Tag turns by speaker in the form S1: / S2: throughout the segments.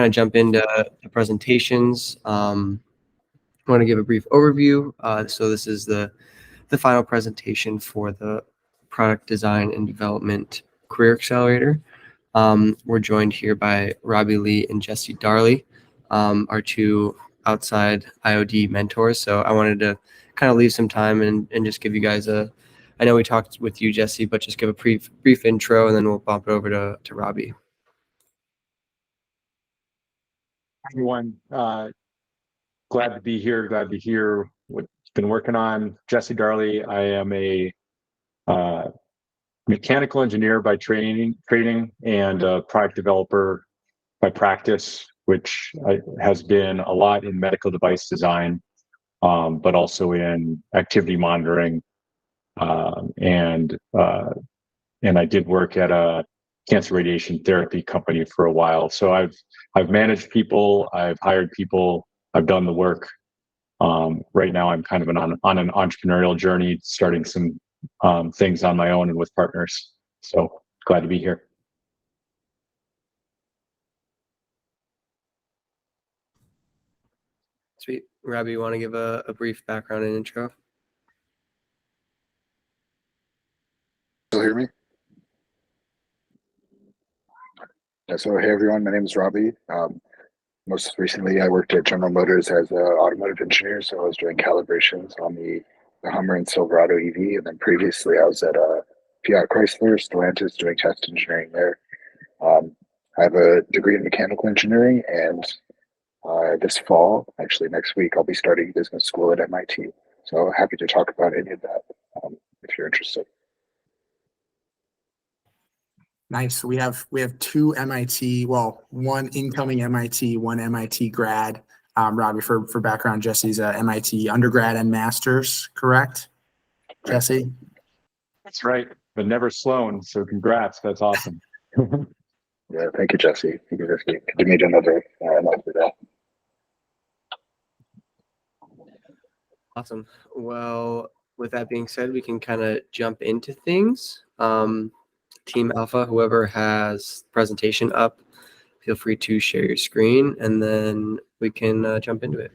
S1: kind of jump into the presentations. I want to give a brief overview. So this is the final presentation for the Product Design and Development Career Accelerator. We're joined here by Robbie Lee and Jesse Darley, our two outside IOD mentors. So I wanted to kind of leave some time and just give you guys I know we talked with you, Jesse, but just give a brief intro, and then we'll bump it over to Robbie.
S2: Everyone, glad to be here. Glad to hear what you've been working on. Jesse Darley, I am a mechanical engineer by training and a product developer by practice, which has been a lot in medical device design, but also in activity monitoring. And I did work at a cancer radiation therapy company for a while. So I've managed people, I've hired people, I've done the work. Right now I'm kind of on an entrepreneurial journey, starting some things on my own and with partners. So glad to be here.
S1: Sweet. Robbie, you want to give a brief background and intro?
S3: Still hear me? Yeah, so hey everyone, my name is Robbie. Most recently I worked at General Motors as an automotive engineer, so I was doing calibrations on the Hummer and Silverado EV, and then previously I was at Fiat Chrysler, Stellantis, doing test engineering there. I have a degree in mechanical engineering, and this fall, actually next week, I'll be starting business school at MIT. So happy to talk about any of that if you're interested.
S4: Nice. We have two MIT, well, one incoming MIT, one MIT grad. Robbie, for background, Jesse's a MIT undergrad and master's, correct? Jesse?
S2: That's right, but never Sloan. So congrats. That's awesome.
S3: Yeah, thank you, Jesse. Thank you, Jesse. Good to meet another day.
S1: Awesome. Well, with that being said, we can kind of jump into things. Team Alpha, whoever has presentation up, feel free to share your screen, and then we can jump into it.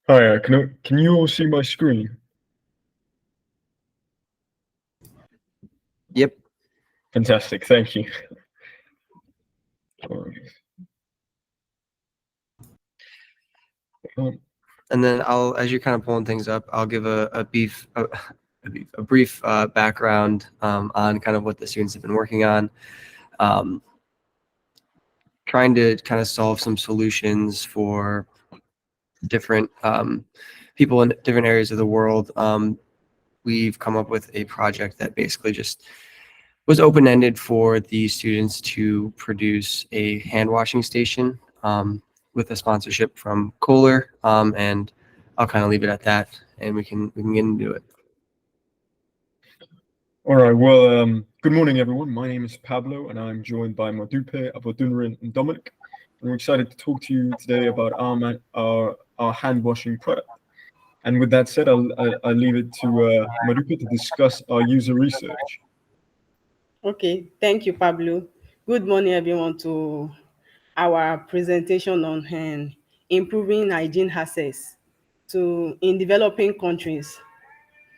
S5: Hi, can you all see my screen?
S1: Yep.
S5: Fantastic, thank you.
S1: And then as you're kind of pulling things up, I'll give a brief background on kind of what the students have been working on. Trying to kind of solve some solutions for different people in different areas of the world. We've come up with a project that basically just was open-ended for the students to produce a hand washing station with a sponsorship from Kohler, and I'll kind of leave it at that, and we can get into it.
S5: All right, well, good morning, everyone. My name is Pablo, and I'm joined by Madupe, Abodunrin, and Dominic. And we're excited to talk to you today about our hand washing product. And with that said, I'll leave it to Madupe to discuss our user research.
S6: Okay, thank you, Pablo. Good morning, everyone, to our presentation on improving hygiene access in developing countries.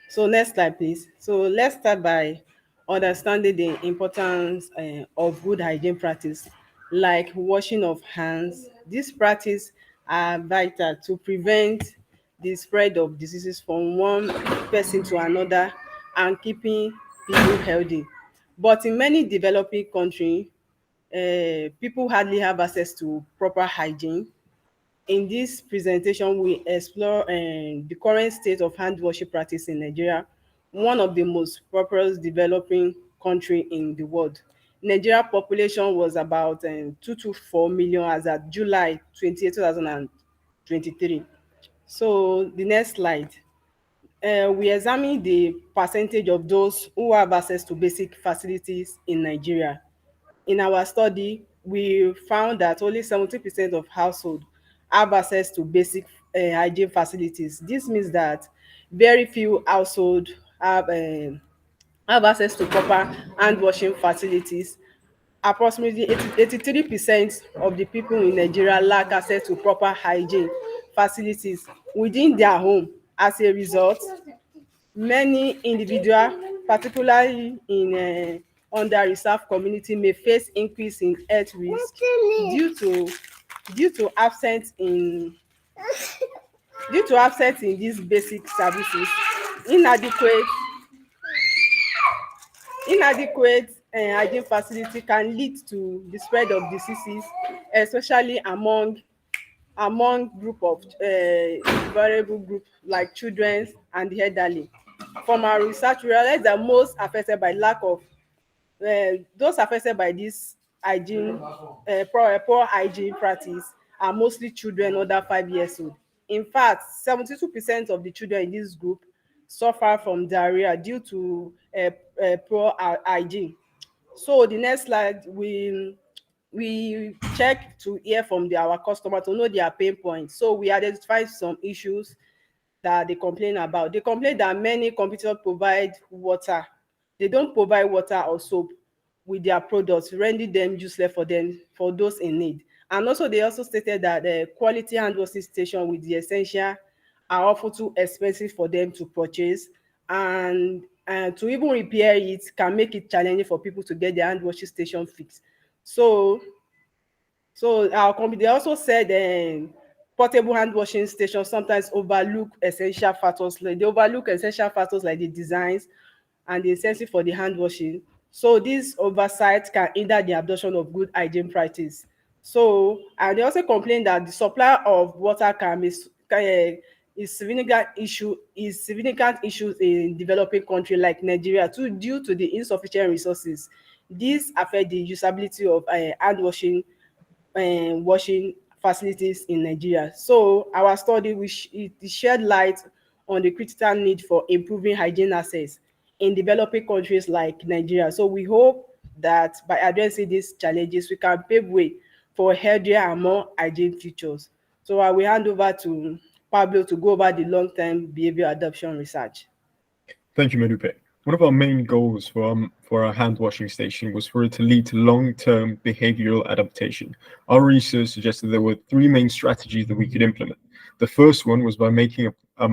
S6: So next slide, please. So let's start by understanding the importance of good hygiene practice, like washing of hands. These practices are vital to prevent the spread of diseases from one person to another and keeping people healthy. But in many developing countries, people hardly have access to proper hygiene. In this presentation, we explore the current state of hand washing practice in Nigeria, one of the most prosperous developing country in the world. Nigeria population was about 2 to 4 million as at July 28, 2023. So the next slide. We examine the percentage of those who have access to basic facilities in Nigeria. In our study, we found that only 70% of households have access to basic hygiene facilities. This means that very few households have access to proper hand washing facilities. Approximately 83% of the people in Nigeria lack access to proper hygiene facilities within their home. As a result, many individuals, particularly in under-reserved community, may face increase in health risk due to absence in these basic services. Inadequate hygiene facility can lead to the spread of diseases, especially among group of vulnerable group like children and the elderly. From our research, we realize that most affected by lack of those affected by this poor hygiene practice are mostly children under 5 years old. In fact, 72% of the children in this group suffer from diarrhea due to poor hygiene. So the next slide, we check to hear from our customer to know their pain points. So we identify some issues that they complain about. They complain that many competitors provide water. They don't provide water or soap with their products, rendering them useless for those in need. And also, they also stated that the quality hand washing station with the essential are often too expensive for them to purchase, and to even repair it can make it challenging for people to get their hand washing station fixed. So our company, they also said portable hand washing stations sometimes overlook essential factors. Like they overlook essential factors like the designs and the incentive for the hand washing. So this oversight can hinder the adoption of good hygiene practice. So, and they also complain that the supply of water is significant issues in developing countries like Nigeria too, due to the insufficient resources. This affect the usability of hand washing facilities in Nigeria. So our study it shed light on the critical need for improving hygiene access in developing countries like Nigeria. So we hope that by addressing these challenges, we can pave way for healthier and more hygiene futures. So I will hand over to Pablo to go over the long-term behavior adoption research.
S5: Thank you, Medupe. One of our main goals for our hand washing station was for it to lead to long-term behavioral adaptation. Our research suggested there were three main strategies that we could implement. The first one was by making a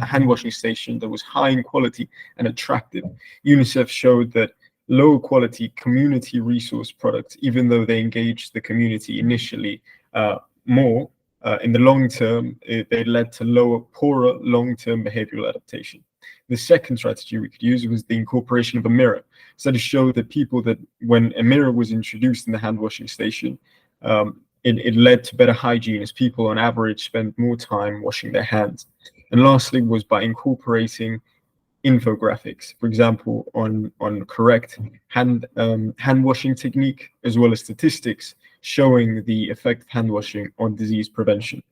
S5: hand washing station that was high in quality and attractive. UNICEF showed that low quality community resource products, even though they engaged the community initially more, in the long term, they led to poorer long-term behavioral adaptation. The second strategy we could use was the incorporation of a mirror. Studies showed that when a mirror was introduced in the hand washing station, it led to better hygiene as people on average spent more time washing their hands. And lastly was by incorporating infographics, for example, on correct hand washing technique, as well as statistics showing the effect of hand washing on disease prevention.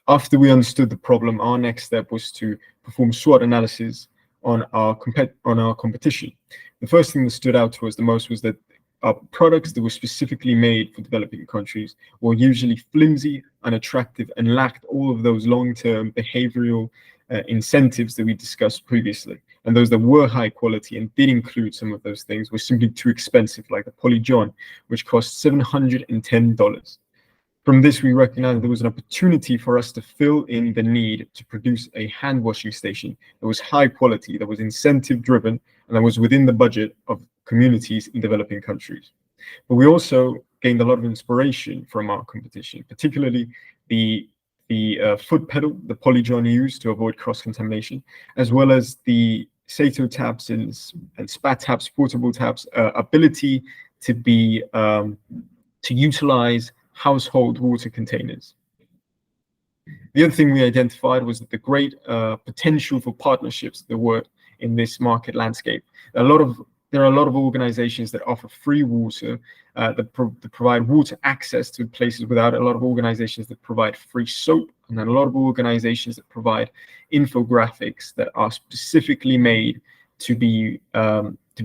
S5: After we understood the problem, our next step was to perform SWOT analysis on our competition. The first thing that stood out to us the most was that our products that were specifically made for developing countries were usually flimsy, unattractive, and lacked all of those long-term behavioral incentives that we discussed previously. And those that were high quality and did include some of those things were simply too expensive, like the Polyjon, which cost $710. From this, we recognized there was an opportunity for us to fill in the need to produce a hand washing station that was high quality, that was incentive driven, and that was within the budget of communities in developing countries. But we also gained a lot of inspiration from our competition, particularly the foot pedal, the Polyjon used to avoid cross-contamination, as well as the Sato taps and spat taps, portable taps, ability to utilize household water containers. The other thing we identified was that the great potential for partnerships there were in this market landscape. There are a lot of organizations that offer free water, that provide water access to places without, a lot of organizations that provide free soap, and then a lot of organizations that provide infographics that are specifically made to be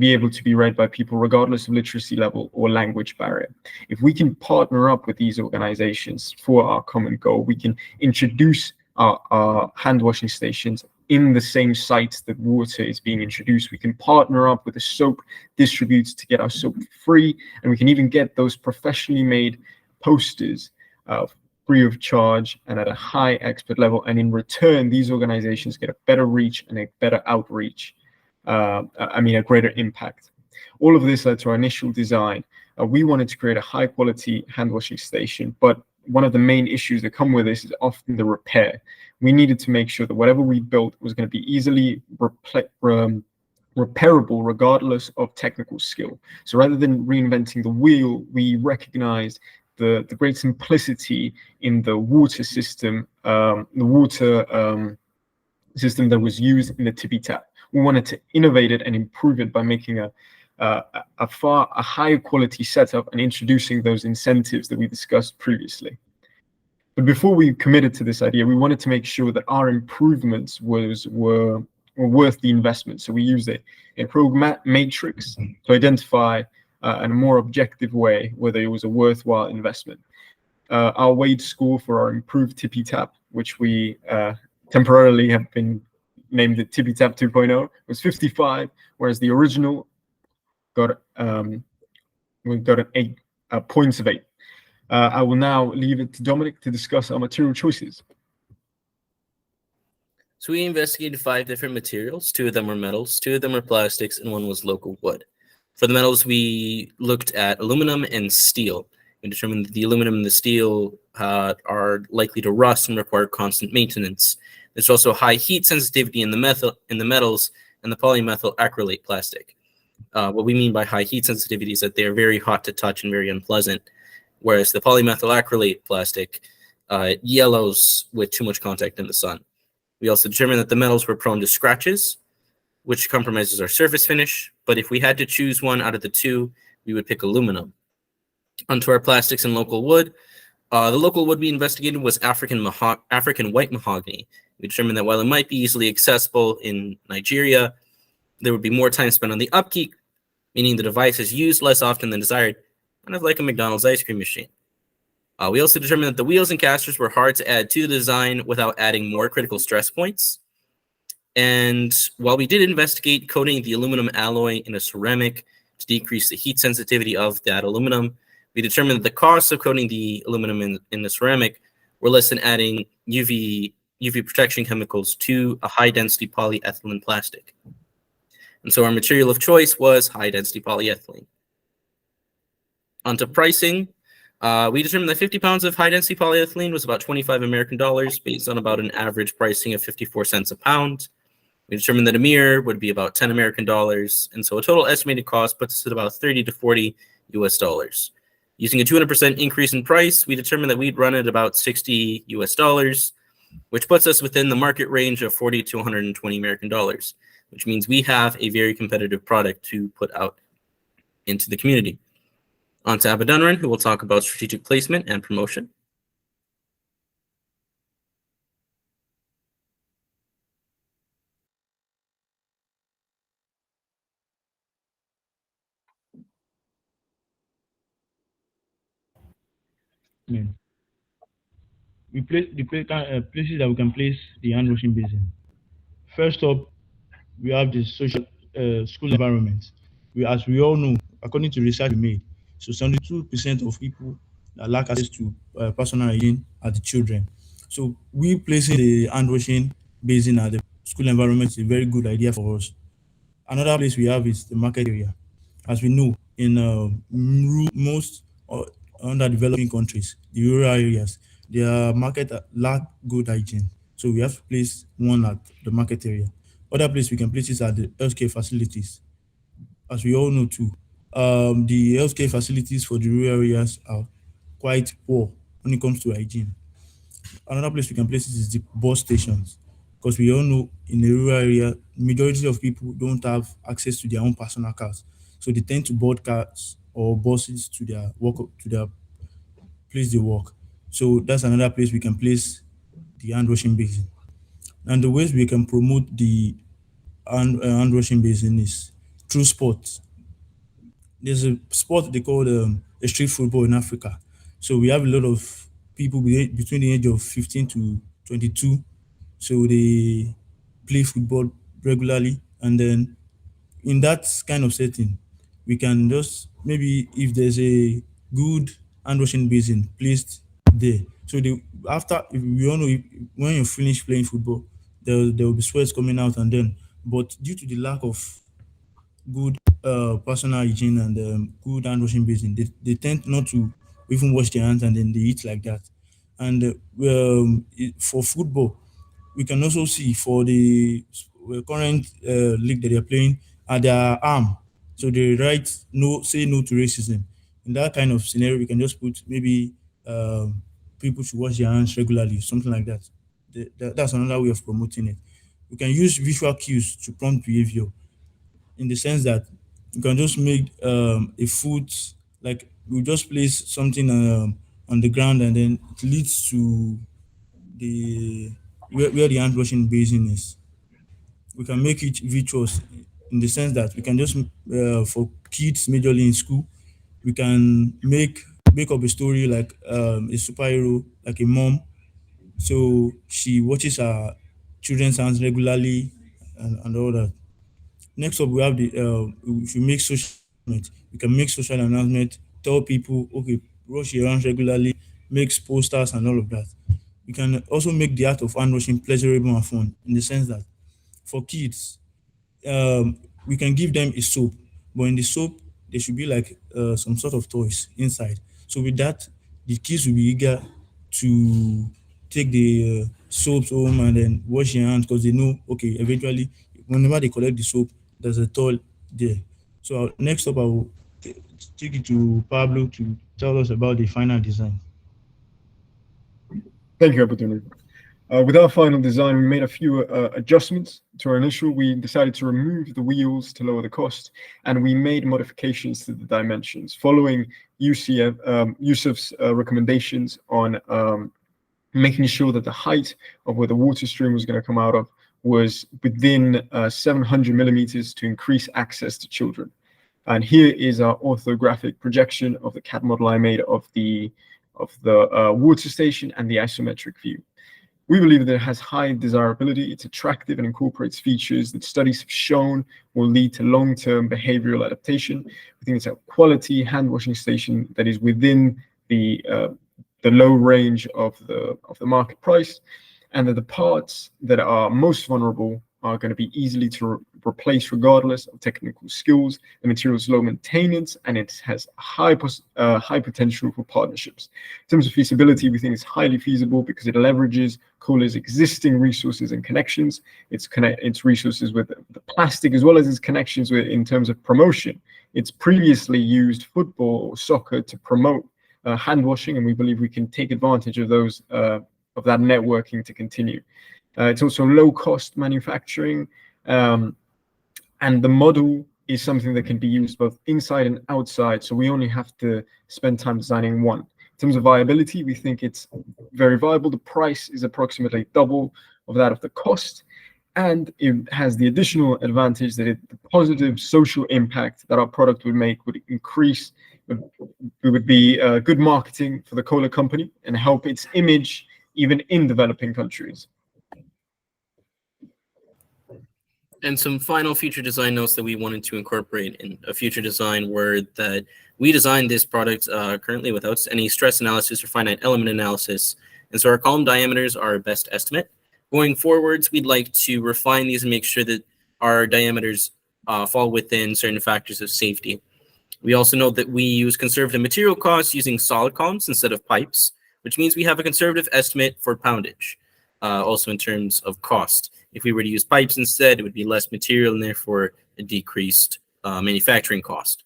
S5: able to be read by people regardless of literacy level or language barrier. If we can partner up with these organizations for our common goal, we can introduce our hand washing stations in the same sites that water is being introduced. We can partner up with a soap distributor to get our soap free, and we can even get those professionally made posters free of charge and at a high expert level. And in return, these organizations get a better reach and a better outreach. A greater impact. All of this led to our initial design. We wanted to create a high quality hand washing station, but one of the main issues that come with this is often the repair. We needed to make sure that whatever we built was going to be easily repairable regardless of technical skill. So rather than reinventing the wheel, we recognized the great simplicity in the water system, system that was used in the tippy tap. We wanted to innovate it and improve it by making a higher quality setup and introducing those incentives that we discussed previously. But before we committed to this idea, we wanted to make sure that our improvements were worth the investment. So we used a program matrix to identify in a more objective way whether it was a worthwhile investment. Our weight score for our improved tippy tap, which we temporarily have been named the Tippy Tap 2.0, was 55, whereas the original got we got an 8 points of 8. I will now leave it to Dominic to discuss our material choices.
S7: So we investigated 5 different materials. 2 of them were metals, 2 of them were plastics, and 1 was local wood. For the metals, we looked at aluminum and steel. We determined that the aluminum and the steel are likely to rust and require constant maintenance. There's also high heat sensitivity in the metals and the polymethyl acrylate plastic. What we mean by high heat sensitivity is that they are very hot to touch and very unpleasant, whereas the polymethyl acrylate plastic yellows with too much contact in the sun. We also determined that the metals were prone to scratches, which compromises our surface finish. But if we had to choose one out of the 2, we would pick aluminum. Onto our plastics and local wood. The local wood we investigated was African white mahogany. We determined that while it might be easily accessible in Nigeria, there would be more time spent on the upkeep, meaning the device is used less often than desired, kind of like a McDonald's ice cream machine. We also determined that the wheels and casters were hard to add to the design without adding more critical stress points. And while we did investigate coating the aluminum alloy in a ceramic to decrease the heat sensitivity of that aluminum, we determined that the costs of coating the aluminum in the ceramic were less than adding UV protection chemicals to a high-density polyethylene plastic. And so our material of choice was high-density polyethylene. Onto pricing, we determined that 50 pounds of high-density polyethylene was about $25 American based on about an average pricing of 54 cents a pound. We determined that a mirror would be about $10 American, and so a total estimated cost puts us at about 30 to 40 US dollars. Using a 200% increase in price, we determined that we'd run at about 60 US dollars, which puts us within the market range of 40 to 120 American dollars, which means we have a very competitive product to put out into the community. On to Abadunran, who will talk about strategic placement and promotion.
S8: We place the places that we can place the hand washing basin. First up, we have the social school environment. As we all know, according to research we made, so 72% of people that lack access to personal hygiene are the children. So we placing the hand washing basin at the school environment is a very good idea for us. Another place we have is the market area. As we know, in most underdeveloping countries, the rural areas, their market lack good hygiene. So we have to place one at the market area. Other place we can place is at the healthcare facilities. As we all know too, the healthcare facilities for the rural areas are quite poor when it comes to hygiene. Another place we can place it is the bus stations, because we all know in the rural area, majority of people don't have access to their own personal cars, so they tend to board cars or buses to their place they work. So that's another place we can place the hand washing basin. And the ways we can promote the hand washing basin is through sports. There's a sport they call a street football in Africa. So we have a lot of people between the age of 15 to 22. So they play football regularly, and then in that kind of setting, we can just maybe if there's a good hand washing basin placed there. So they after if we all know when you finish playing football, there will be sweats coming out, and then but due to the lack of good personal hygiene and good hand washing basin, they tend not to even wash their hands and then they eat like that. And for football, we can also see for the current league that they're playing at their arm. So they write no, say no to racism. In that kind of scenario, we can just put maybe people should wash their hands regularly, something like that. That's another way of promoting it. We can use visual cues to prompt behavior in the sense that you can just make a foot like we just place something on the ground and then it leads to the where the hand washing basin is. We can make it virtuous in the sense that we can just for kids majorly in school, we can make up a story like a superhero, like a mom. So she watches her children's hands regularly and all that. Next up, we have the if you make social announcement, you can make social announcement, tell people, okay, wash your hands regularly, makes posters and all of that. You can also make the act of hand washing pleasurable and fun in the sense that for kids, we can give them a soap, but in the soap there should be like some sort of toys inside. So with that, the kids will be eager to take the soaps home and then wash their hands because they know okay eventually whenever they collect the soap there's a toy there. So next up I will take it to Pablo to tell us about the final design.
S5: Thank you, Abdul. With our final design, we made a few adjustments to our initial. We decided to remove the wheels to lower the cost, and we made modifications to the dimensions following Yusuf's recommendations on making sure that the height of where the water stream was going to come out of was within 700 millimeters to increase access to children. And here is our orthographic projection of the CAD model I made of the water station and the isometric view. We believe that it has high desirability, it's attractive and incorporates features that studies have shown will lead to long-term behavioral adaptation. We think it's a quality hand washing station that is within the low range of the market price, and that the parts that are most vulnerable are going to be easily to replace regardless of technical skills. The material is low maintenance and it has high potential for partnerships. In terms of feasibility, we think it's highly feasible because it leverages Kohler's existing resources and connections. Its resources with the plastic as well as its connections with in terms of promotion. It's previously used football or soccer to promote hand washing, and we believe we can take advantage of those of that networking to continue. It's also low cost manufacturing, and the model is something that can be used both inside and outside. So we only have to spend time designing one. In terms of viability, we think it's very viable. The price is approximately double of that of the cost. And it has the additional advantage that the positive social impact that our product would make would increase. It would be good marketing for the Kohler company and help its image even in developing countries.
S7: And some final future design notes that we wanted to incorporate in a future design were that we designed this product currently without any stress analysis or finite element analysis. And so our column diameters are our best estimate. Going forwards, we'd like to refine these and make sure that our diameters fall within certain factors of safety. We also know that we use conservative material costs using solid columns instead of pipes, which means we have a conservative estimate for poundage, also in terms of cost. If we were to use pipes instead, it would be less material and therefore a decreased manufacturing cost.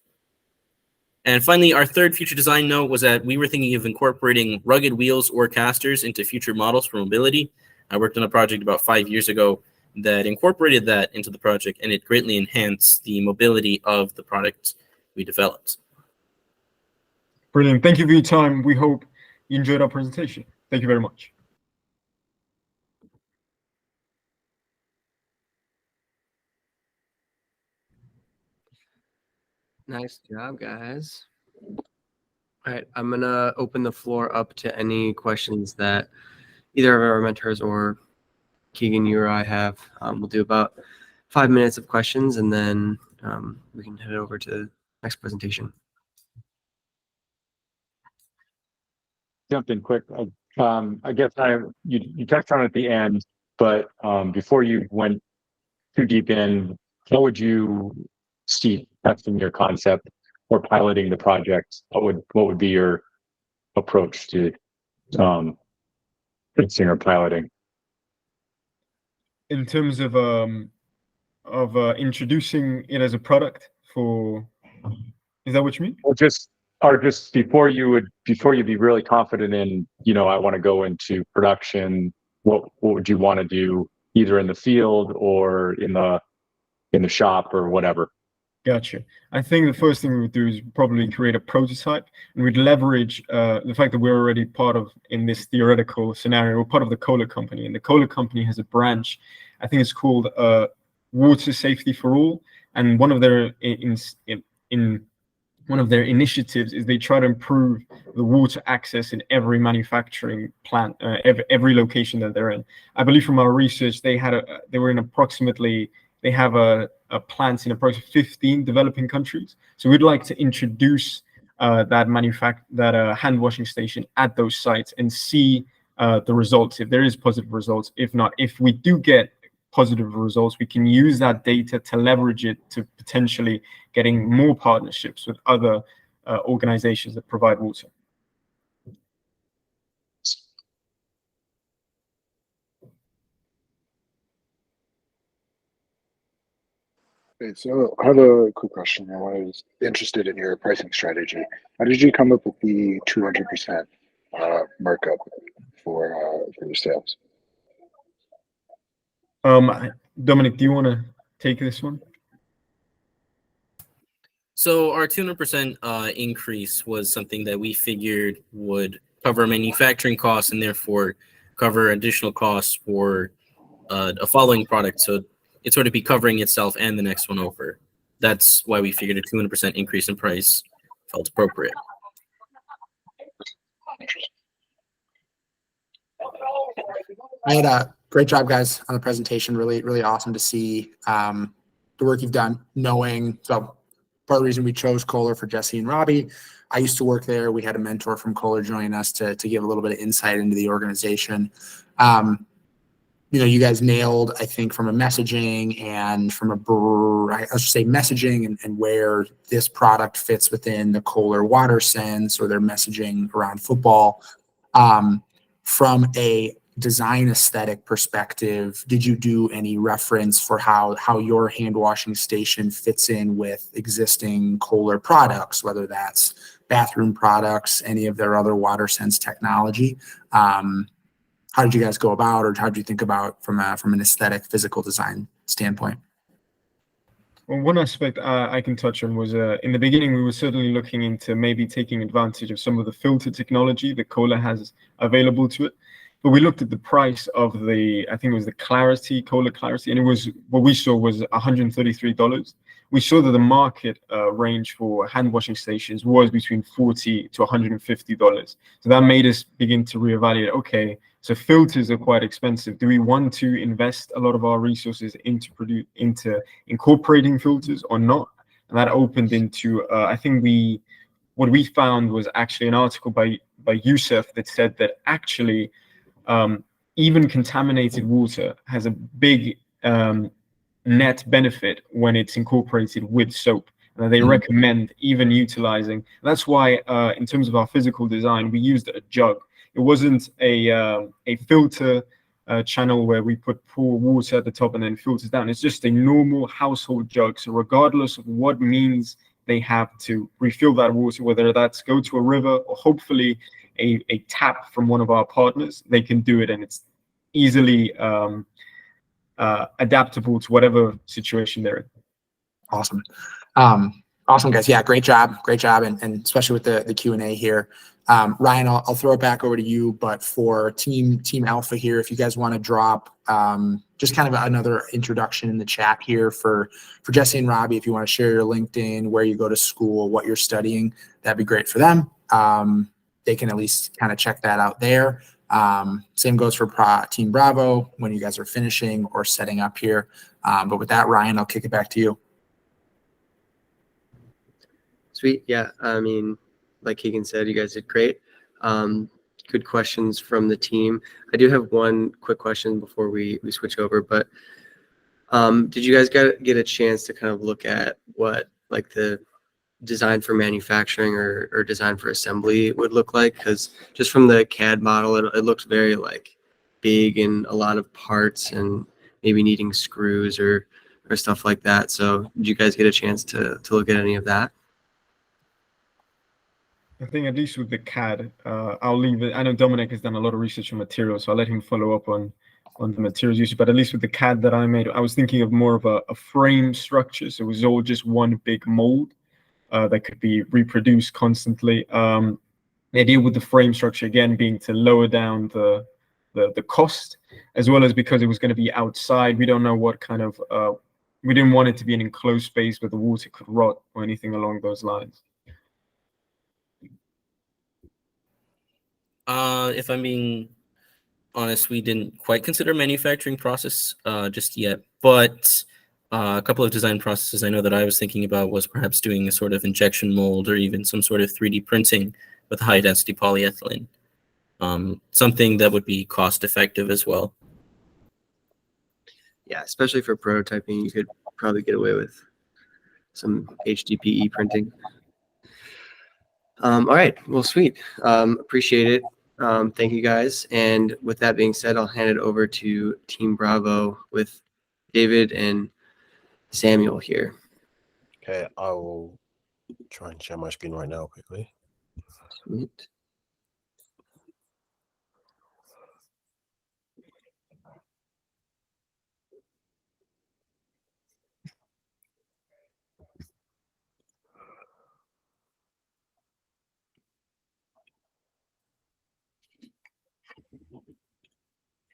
S7: And finally, our third future design note was that we were thinking of incorporating rugged wheels or casters into future models for mobility. I worked on a project about 5 years ago that incorporated that into the project, and it greatly enhanced the mobility of the product we developed.
S5: Brilliant. Thank you for your time. We hope you enjoyed our presentation. Thank you very much.
S1: Nice job, guys. All right, I'm gonna open the floor up to any questions that either of our mentors or Keegan, you or I have. We'll do about 5 minutes of questions, and then we can head over to the next presentation.
S2: Jump in quick. I guess you touched on it at the end, but before you went too deep in, how would you see testing your concept or piloting the project? What would be your approach to testing or piloting?
S5: In terms of introducing it as a product for, is that what you mean?
S2: Or just before you'd be really confident in, I want to go into production, what would you want to do either in the field or in the shop or whatever?
S5: Gotcha. I think the first thing we would do is probably create a prototype, and we'd leverage the fact that we're already part of, in this theoretical scenario, we're part of the Kohler company, and the Kohler company has a branch, I think it's called Water Safety for All, and one of their one of their initiatives is they try to improve the water access in every manufacturing plant, every location that they're in. I believe from our research, they have plants in approximately 15 developing countries. So we'd like to introduce that hand washing station at those sites and see the results, if there is positive results. If not, if we do get positive results, we can use that data to leverage it to potentially getting more partnerships with other organizations that provide water.
S3: Okay, so I have a quick question. I was interested in your pricing strategy. How did you come up with the 200% markup for your sales?
S5: Dominic, do you want to take this one?
S7: So our 200% increase was something that we figured would cover manufacturing costs and therefore cover additional costs for a following product. So it sort of be covering itself and the next one over. That's why we figured a 200% increase in price felt appropriate.
S4: I had a great job, guys, on the presentation. Really, really awesome to see the work you've done, knowing. So part of the reason we chose Kohler for Jesse and Robbie, I used to work there. We had a mentor from Kohler join us to give a little bit of insight into the organization. You guys nailed, I think, from a messaging and from I should say messaging and where this product fits within the Kohler water sense or their messaging around football. From a design aesthetic perspective, did you do any reference for how your hand washing station fits in with existing Kohler products, whether that's bathroom products, any of their other water sense technology? How did you guys go about, or how did you think about from an aesthetic physical design standpoint?
S5: Well, one aspect I can touch on was in the beginning, we were certainly looking into maybe taking advantage of some of the filter technology that Kohler has available to it. But we looked at the price of I think it was the Kohler Clarity, and it was, what we saw was $133. We saw that the market range for hand washing stations was between $40 to $150. So that made us begin to reevaluate, okay, so filters are quite expensive. Do we want to invest a lot of our resources into incorporating filters or not? And that opened into, I think what we found was actually an article by Youssef that said that actually even contaminated water has a big net benefit when it's incorporated with soap. And they recommend even utilizing. That's why in terms of our physical design, we used a jug. It wasn't a filter channel where we pour water at the top and then filters down. It's just a normal household jug. So regardless of what means they have to refill that water, whether that's go to a river or hopefully a tap from one of our partners, they can do it, and it's easily adaptable to whatever situation they're in.
S4: Awesome. Awesome, guys. Yeah, great job. And especially with the Q&A here. Ryan, I'll throw it back over to you, but for Team Alpha here, if you guys want to drop just kind of another introduction in the chat here for Jesse and Robbie, if you want to share your LinkedIn, where you go to school, what you're studying, that'd be great for them. They can at least kind of check that out there. Same goes for Team Bravo when you guys are finishing or setting up here. But with that, Ryan, I'll kick it back to you.
S1: Sweet. Yeah. I mean, like Keegan said, you guys did great. Good questions from the team. I do have one quick question before we switch over, but did you guys get a chance to kind of look at what like the design for manufacturing or design for assembly would look like? Because just from the CAD model, it looks very like big and a lot of parts and maybe needing screws or stuff like that. So did you guys get a chance to look at any of that?
S5: I think at least with the CAD, I'll leave it. I know Dominic has done a lot of research on materials, so I'll let him follow up on the materials used. But at least with the CAD that I made, I was thinking of more of a frame structure. So it was all just one big mold that could be reproduced constantly. The idea with the frame structure, again, being to lower down the cost, as well as because it was going to be outside. We don't know what kind of, we didn't want it to be an enclosed space where the water could rot or anything along those lines.
S7: If I'm being honest, we didn't quite consider manufacturing process just yet, but a couple of design processes I know that I was thinking about was perhaps doing a sort of injection mold or even some sort of 3D printing with high density polyethylene. Something that would be cost effective as well.
S1: Yeah, especially for prototyping, you could probably get away with some HDPE printing. All right, well, sweet. Appreciate it. Thank you guys. And with that being said, I'll hand it over to Team Bravo with David and Samuel here.
S9: Okay, I will try and share my screen right now quickly.
S1: Sweet.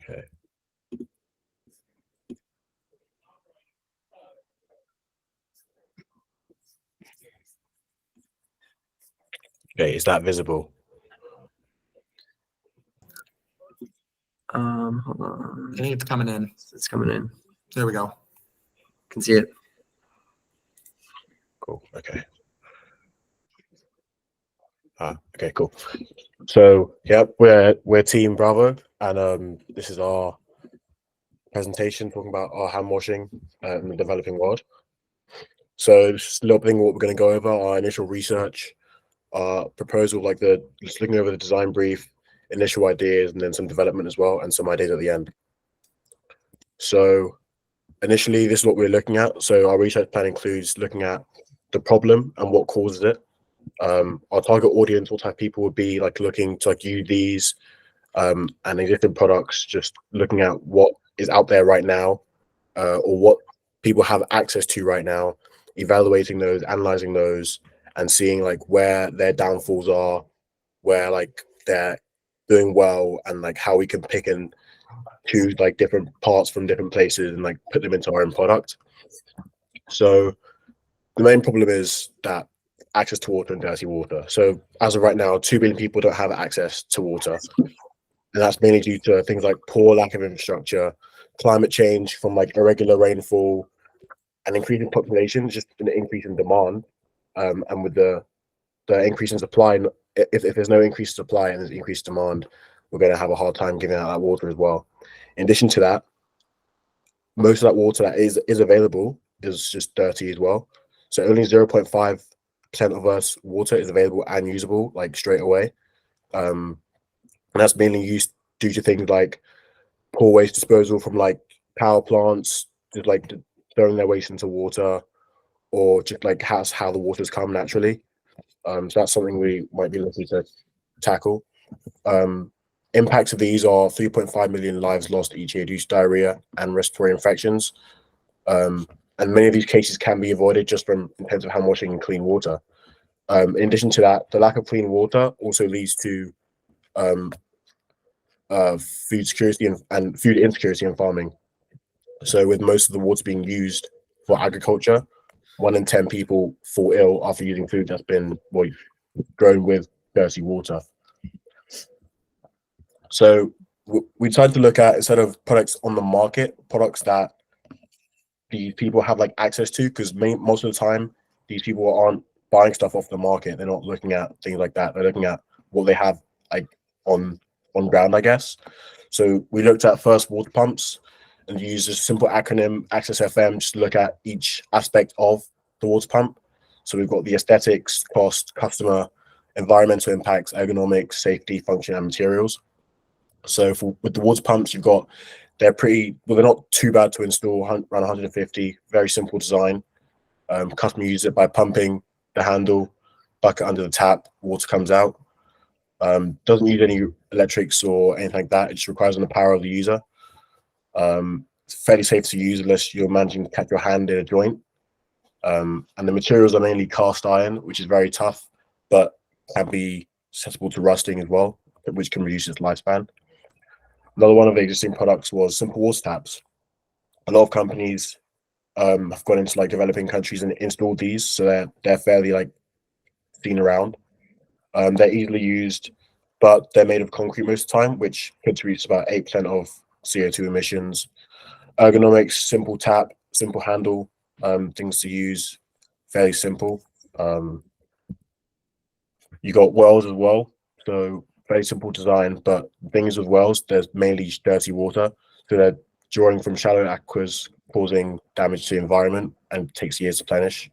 S9: Okay. Okay, is that visible?
S1: Hold on.
S4: Hey, it's coming in.
S1: It's coming in.
S4: There we go.
S1: Can see it.
S9: Cool. Okay. Okay, cool. So, yeah, we're Team Bravo, and this is our presentation talking about our hand washing in the developing world. So, just a little thing what we're going to go over our initial research, our proposal, like just looking over the design brief, initial ideas, and then some development as well, and some ideas at the end. So, initially, this is what we're looking at. So, our research plan includes looking at the problem and what causes it. Our target audience, what type of people would be like looking to like use these and existing products, just looking at what is out there right now or what people have access to right now, evaluating those, analyzing those, and seeing like where their downfalls are, where like they're doing well, and like how we can pick and choose like different parts from different places and like put them into our own product. So the main problem is that access to water and dirty water. So as of right now, 2 billion people don't have access to water. And that's mainly due to things like poor lack of infrastructure, climate change from like irregular rainfall, and increasing population, just an increase in demand. And with the increase in supply, if there's no increase in supply and there's increased demand, we're going to have a hard time giving out that water as well. In addition to that, most of that water that is available is just dirty as well. So only 0.5% of us water is available and usable like straight away. And that's mainly used due to things like poor waste disposal from like power plants, just like throwing their waste into water, or just like how the waters come naturally. So that's something we might be looking to tackle. Impacts of these are 3.5 million lives lost each year due to diarrhea and respiratory infections. And many of these cases can be avoided just from intensive hand washing and clean water. In addition to that, the lack of clean water also leads to food security and food insecurity in farming. So with most of the water being used for agriculture, 1 in 10 people fall ill after using food that's been grown with dirty water. So we tried to look at, instead of products on the market, products that the people have like access to, because most of the time these people aren't buying stuff off the market. They're not looking at things like that. They're looking at what they have like on ground, I guess. So we looked at first water pumps and used a simple acronym, Access FM, just to look at each aspect of the water pump. So we've got the aesthetics, cost, customer, environmental impacts, ergonomics, safety, function, and materials. So with the water pumps, they're pretty, well, they're not too bad to install, around 150, very simple design. Customer uses it by pumping the handle, bucket under the tap, water comes out. Doesn't use any electrics or anything like that. It just requires the power of the user. It's fairly safe to use unless you're managing to catch your hand in a joint. And the materials are mainly cast iron, which is very tough, but can be susceptible to rusting as well, which can reduce its lifespan. Another one of the existing products was simple water taps. A lot of companies have gone into like developing countries and installed these, so they're fairly like seen around. They're easily used, but they're made of concrete most of the time, which contributes about 8% of CO2 emissions. Ergonomics, simple tap, simple handle, things to use, fairly simple. You got wells as well, so very simple design, but things with wells, there's mainly dirty water, so they're drawing from shallow aquifers, causing damage to the environment, and it takes years to replenish.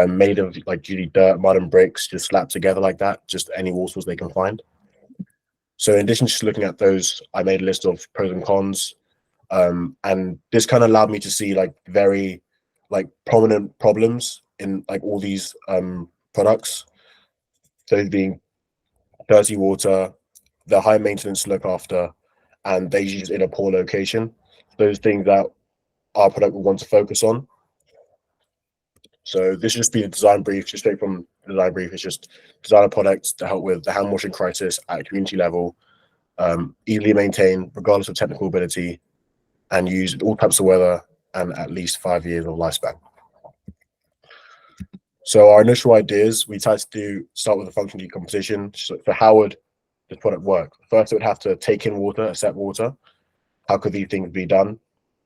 S9: Made of like usually dirt, mud, and bricks, just slapped together like that, just any water source they can find. So in addition to just looking at those, I made a list of pros and cons, and this kind of allowed me to see like very like prominent problems in like all these products. Those being dirty water, the high maintenance to look after, and they use in a poor location. Those things that our product will want to focus on. So this should just be a design brief, just straight from the design brief. It's just design a product to help with the hand washing crisis at a community level, easily maintained regardless of technical ability, and use all types of weather and at least 5 years of lifespan. So our initial ideas, we tried to start with the function decomposition. So how would this product work? First, it would have to take in water, accept water. How could these things be done?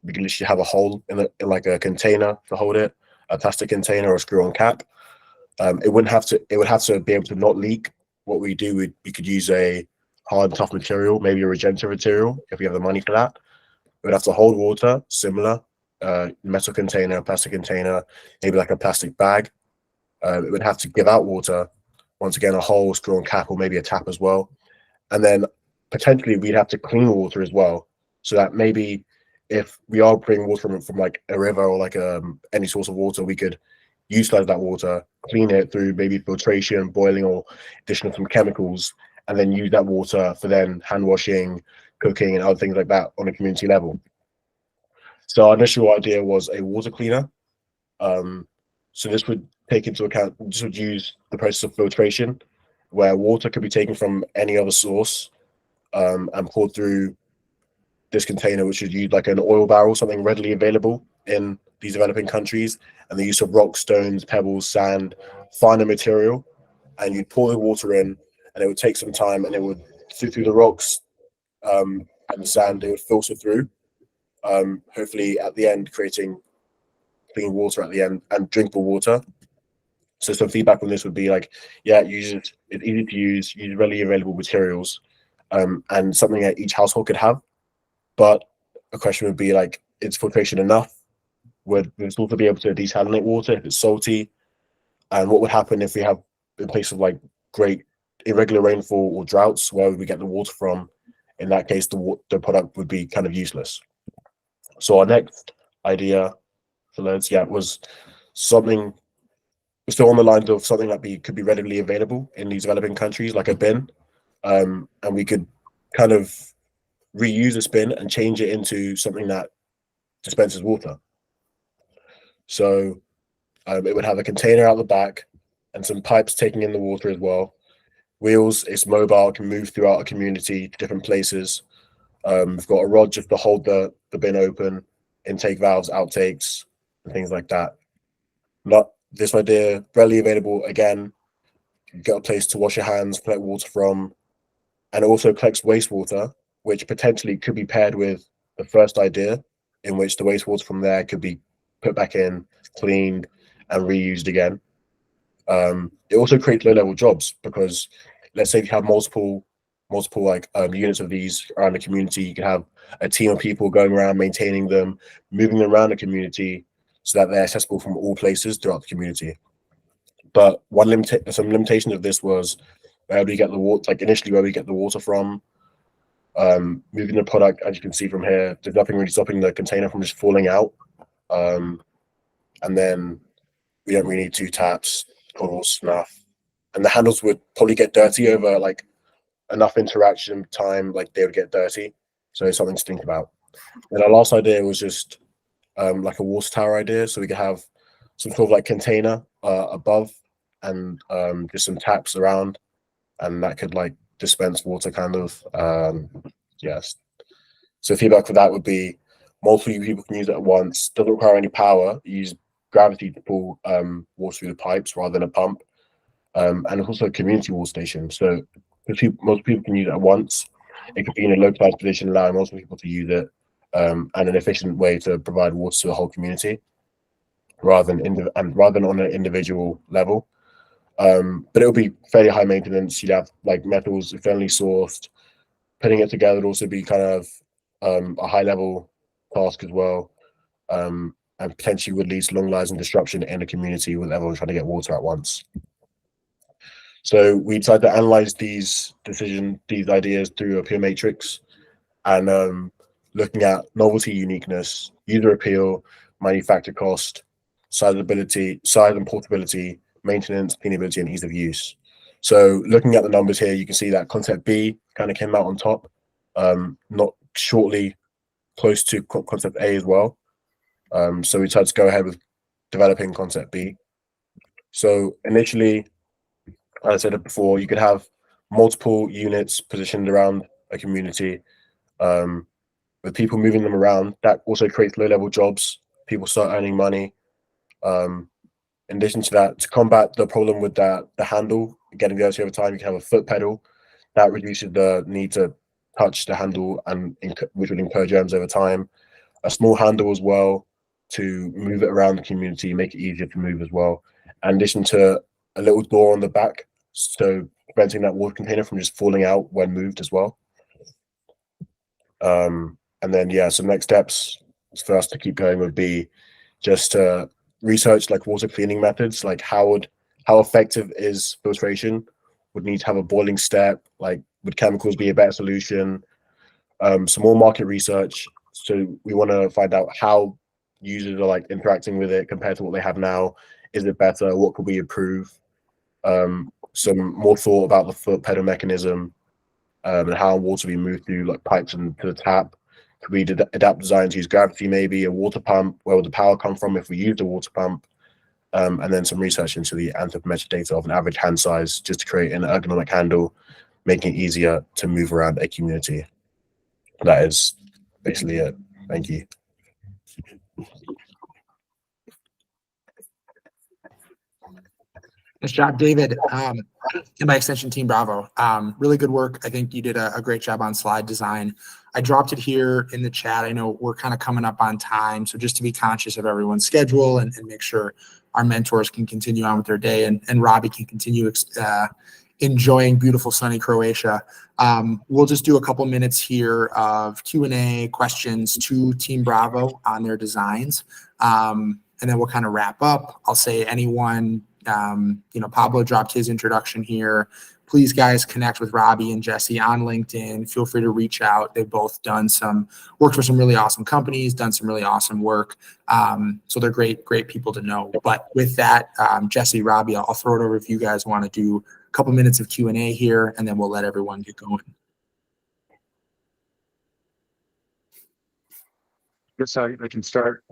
S9: We can literally have a hole in like a container to hold it, a plastic container or a screw-on cap. It would have to be able to not leak. What we do, we could use a hard, tough material, maybe a regenerative material if we have the money for that. It would have to hold water, similar, metal container, plastic container, maybe like a plastic bag. It would have to give out water, once again, a hole, screw-on cap, or maybe a tap as well. And then potentially we'd have to clean water as well, so that maybe if we are bringing water from like a river or like any source of water, we could utilize that water, clean it through maybe filtration, boiling, or addition of some chemicals, and then use that water for then hand washing, cooking, and other things like that on a community level. So our initial idea was a water cleaner. So this would take into account, this would use the process of filtration, where water could be taken from any other source and poured through this container, which would use like an oil barrel, something readily available in these developing countries, and the use of rocks, stones, pebbles, sand, finer material. And you'd pour the water in, and it would take some time, and it would through the rocks and the sand, it would filter through, hopefully at the end creating clean water at the end and drinkable water. So some feedback on this would be like, yeah, it's easy to use readily available materials, and something that each household could have. But a question would be like, is filtration enough? Would this also be able to desalinate water if it's salty? And what would happen if we have, in place of like great irregular rainfall or droughts, where would we get the water from? In that case, the product would be kind of useless. So our next idea was something still on the lines of something that could be readily available in these developing countries, like a bin, and we could kind of reuse this bin and change it into something that dispenses water. So it would have a container out the back and some pipes taking in the water as well. Wheels, it's mobile, can move throughout a community to different places. We've got a rod just to hold the bin open, intake valves, outtakes, and things like that. Not this idea, readily available again. You get a place to wash your hands, collect water from, and it also collects wastewater which potentially could be paired with the first idea, in which the wastewater from there could be put back in, cleaned, and reused again. It also creates low-level jobs because, let's say, if you have multiple like units of these around the community, you can have a team of people going around maintaining them, moving them around the community so that they're accessible from all places throughout the community. But some limitations of this was where we get the water, like initially where we get the water from. Moving the product, as you can see from here, there's nothing really stopping the container from just falling out. And then we don't really need 2 taps, pulls, enough. And the handles would probably get dirty over like enough interaction time, like they would get dirty. So it's something to think about. And our last idea was just like a water tower idea. So we could have some sort of like container above and just some taps around, and that could like dispense water kind of. Yes. So feedback for that would be multiple people can use it at once. Doesn't require any power. You use gravity to pull water through the pipes rather than a pump. And it's also a community water station. So most people can use it at once. It could be in a localized position, allowing most people to use it, and an efficient way to provide water to the whole community, rather than on an individual level. But it would be fairly high maintenance. You'd have like metals efficiently sourced. Putting it together would also be kind of a high level task as well, and potentially would lead to long lives and disruption in the community with everyone trying to get water at once. So we decided to analyze these ideas through a peer matrix, and looking at novelty, uniqueness, user appeal, manufacture cost, size and portability, maintenance, cleanability, and ease of use. So looking at the numbers here, you can see that concept B kind of came out on top, not shortly close to concept A as well. So we decided to go ahead with developing concept B. So initially, as I said it before, you could have multiple units positioned around a community, with people moving them around. That also creates low-level jobs. People start earning money. In addition to that, to combat the problem with the handle getting dirty over time, you can have a foot pedal that reduces the need to touch the handle, and which would incur germs over time. A small handle as well to move it around the community, make it easier to move as well. In addition to a little door on the back, so preventing that water container from just falling out when moved as well. And then some next steps for us to keep going would be just to research like water cleaning methods, like how effective is filtration? Would need to have a boiling step, like would chemicals be a better solution? Some more market research. So we want to find out how users are like interacting with it compared to what they have now. Is it better? What could we improve? Some more thought about the foot pedal mechanism, and how water be moved through like pipes and to the tap. Could we adapt design to use gravity, maybe a water pump? Where would the power come from if we used a water pump? And then some research into the anthropometric data of an average hand size, just to create an ergonomic handle, making it easier to move around a community. That is basically it. Thank you.
S4: Nice job, David. And by extension, Team Bravo. Really good work. I think you did a great job on slide design. I dropped it here in the chat. I know we're kind of coming up on time, so just to be conscious of everyone's schedule and make sure our mentors can continue on with their day, and Robbie can continue enjoying beautiful sunny Croatia. We'll just do a couple minutes here of Q&A questions to Team Bravo on their designs, and then we'll kind of wrap up. I'll say anyone, Pablo dropped his introduction here. Please, guys, connect with Robbie and Jesse on LinkedIn. Feel free to reach out. They've both worked for some really awesome companies, done some really awesome work. So they're great people to know. But with that, Jesse, Robbie, I'll throw it over if you guys want to do a couple minutes of Q&A here, and then we'll let everyone get going.
S2: Guess I can start.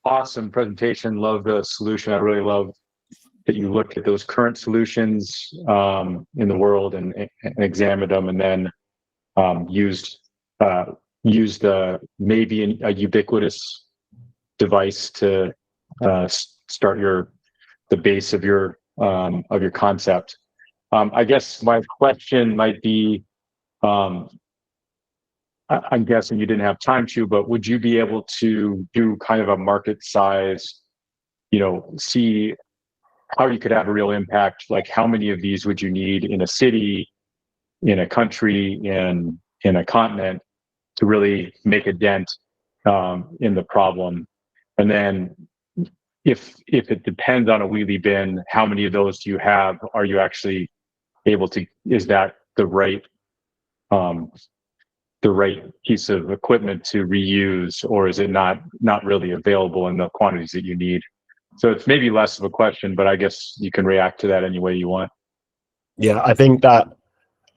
S2: Awesome presentation. Love the solution. I really love that you looked at those current solutions in the world and examined them, and then used maybe a ubiquitous device to start the base of your concept. I guess my question might be, I'm guessing you didn't have time to, but would you be able to do kind of a market size, see how you could have a real impact? Like how many of these would you need in a city, in a country, in a continent to really make a dent in the problem? And then if it depends on a wheelie bin, how many of those do you have? Are you actually able to, is that the right piece of equipment to reuse, or is it not really available in the quantities that you need? So it's maybe less of a question, but I guess you can react to that any way you want.
S9: Yeah, I think that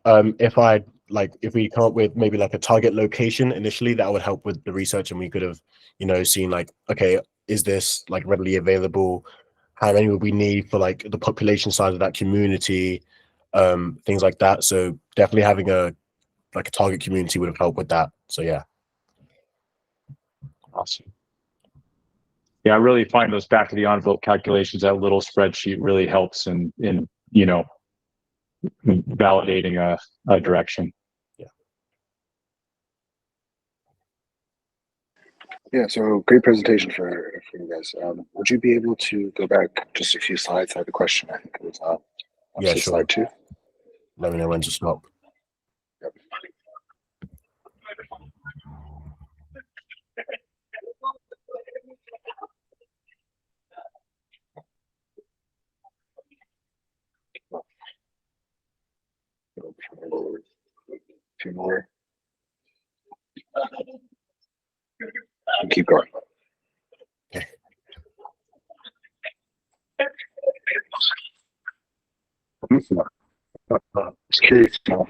S9: if we come up with maybe like a target location initially, that would help with the research, and we could have, seen like, okay, is this like readily available? How many would we need for like the population size of that community? Things like that. So definitely having a target community would have helped with that. So yeah.
S2: Awesome. Yeah, I really find those back of the envelope calculations, that little spreadsheet really helps in validating a direction.
S3: Yeah, so great presentation for you guys. Would you be able to go back just a few slides? I had a question. I think it was
S9: Yeah, sure.
S3: slide 2.
S9: Let me know when to stop.
S3: Yep. Two more. Keep going.
S9: Okay.
S3: Just curious. No,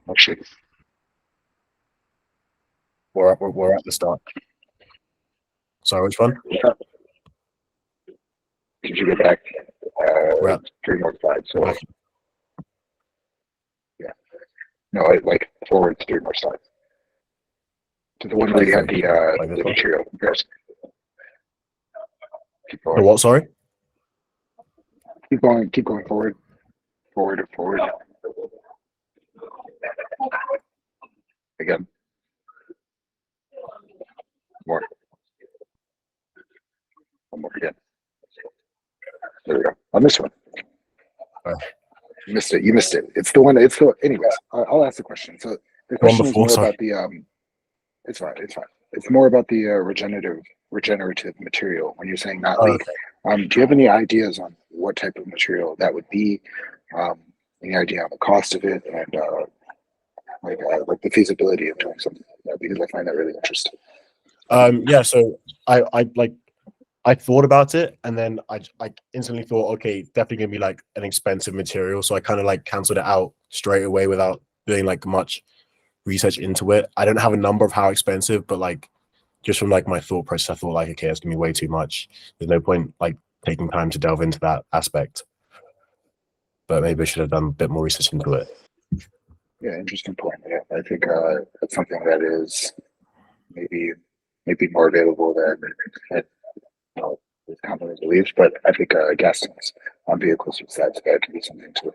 S3: actually,
S9: We're at the start. Sorry, which one?
S3: could you go back
S9: We're at
S3: 3 more slides? So
S9: okay.
S3: no, like forward 3 more slides to the one where you had the material comparison. Keep
S9: The
S3: going.
S9: what? Sorry.
S3: Keep going forward. Again. More. One more again. There we go. On this one. You missed it. It's the one. Anyways, I'll ask the question. So the question is more about the It's fine. It's more about the regenerative material. When you're saying not leak, do you have any ideas on what type of material that would be? Any idea on the cost of it, and like the feasibility of doing something like that? Because I find that really interesting.
S9: Yeah. So I thought about it, and then I instantly thought, okay, definitely gonna be like an expensive material. So I kind of like canceled it out straight away without doing like much research into it. I don't have a number of how expensive, but like just from like my thought process, I thought like, okay, it's gonna be way too much. There's no point like taking time to delve into that aspect. But maybe I should have done a bit more research into it.
S3: Yeah, interesting point. Yeah, I think that's something that is maybe more available than this company believes. But I think gas tanks on vehicles besides that could be something to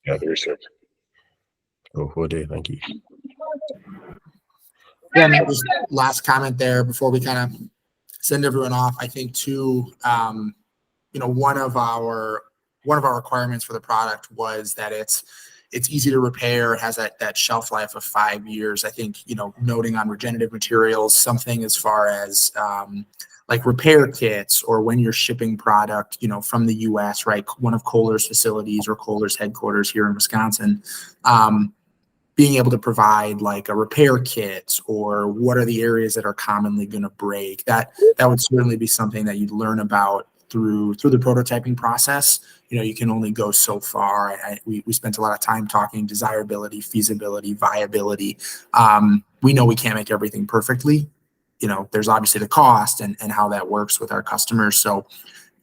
S3: the research.
S9: Cool, will do. Thank you.
S4: Yeah, and just last comment there before we kind of send everyone off. I think too, one of our requirements for the product was that it's easy to repair, has that shelf life of 5 years. I think, noting on regenerative materials, something as far as like repair kits, or when you're shipping product, from the US, right? One of Kohler's facilities or Kohler's headquarters here in Wisconsin, being able to provide like a repair kit, or what are the areas that are commonly going to break. That would certainly be something that you'd learn about through the prototyping process. You can only go so far. We spent a lot of time talking desirability, feasibility, viability. We know we can't make everything perfectly. There's obviously the cost and how that works with our customers. So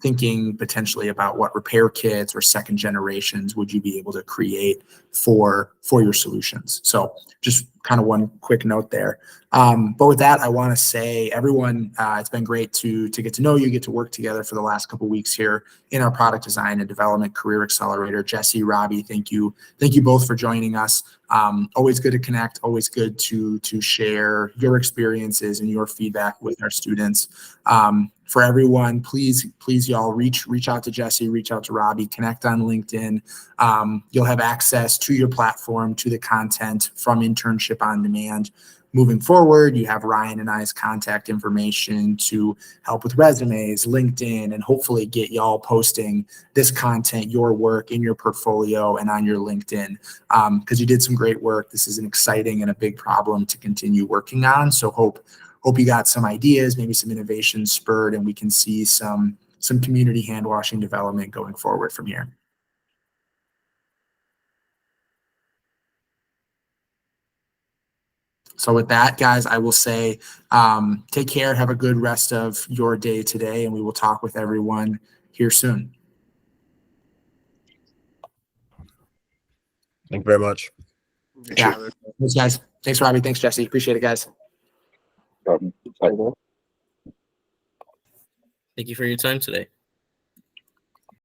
S4: thinking potentially about what repair kits or second generations would you be able to create for your solutions. So just kind of one quick note there. But with that, I want to say, everyone, it's been great to get to know you, get to work together for the last couple of weeks here in our product design and development career accelerator. Jesse, Robbie, thank you both for joining us. Always good to connect, always good to share your experiences and your feedback with our students. For everyone, please y'all reach out to Jesse, reach out to Robbie, connect on LinkedIn. You'll have access to your platform, to the content from Internship on Demand. Moving forward, you have Ryan and I's contact information to help with resumes, LinkedIn, and hopefully get y'all posting this content, your work in your portfolio and on your LinkedIn, because you did some great work. This is an exciting and a big problem to continue working on. So hope you got some ideas, maybe some innovations spurred, and we can see some community hand washing development going forward from here. So with that, guys, I will say, take care, have a good rest of your day today, and we will talk with everyone here soon.
S9: Thank you very much.
S4: Yeah. Thanks, guys. Thanks, Robbie. Thanks, Jesse. Appreciate it, guys.
S7: Thank you for your time today.